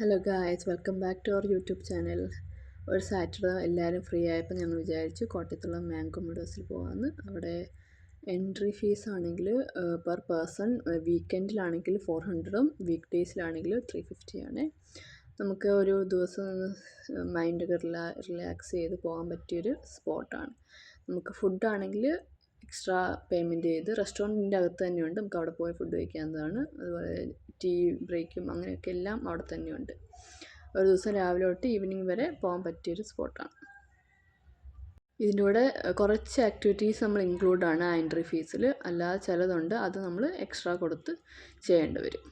Hello guys, welcome back to our YouTube channel. ഒരു Saturday എല്ലാവരും free ആയപ്പോൾ ഞങ്ങൾ വിചാരിച്ചു കോട്ടയത്തുള്ള മാംഗോ മെഡോസിൽ പോകാമെന്ന്. അവിടെ എൻട്രി ഫീസ് ആണെങ്കിൽ പെർ പേഴ്സൺ വീക്കെൻഡിലാണെങ്കിൽ 400ഉം വീക്ക് ഡേയ്സിലാണെങ്കിൽ 350 ആണ്. നമുക്ക് ഒരു ദിവസം മൈൻഡൊക്കെ റിലാക്സ് ചെയ്ത് പോകാൻ പറ്റിയൊരു സ്പോട്ടാണ്. നമുക്ക് ഫുഡാണെങ്കിൽ എക്സ്ട്രാ പേയ്മെൻറ്റ് ചെയ്ത് റെസ്റ്റോറൻറ്റിൻ്റെ അകത്ത് തന്നെയുണ്ട്, നമുക്ക് അവിടെ പോയി ഫുഡ് കഴിക്കാവുന്നതാണ്. അതുപോലെ ടീ ബ്രേക്കും അങ്ങനെയൊക്കെ എല്ലാം അവിടെ തന്നെയുണ്ട്. ഒരു ദിവസം രാവിലെ തൊട്ട് ഈവനിങ് വരെ പോകാൻ പറ്റിയൊരു സ്പോട്ടാണ്. ഇതിൻ്റെ കൂടെ കുറച്ച് ആക്ടിവിറ്റീസ് നമ്മൾ ഇൻക്ലൂഡാണ് ആ എൻട്രി ഫീസിൽ. അല്ലാതെ ചിലതുണ്ട്, അത് നമ്മൾ എക്സ്ട്രാ കൊടുത്ത് ചെയ്യേണ്ടി വരും.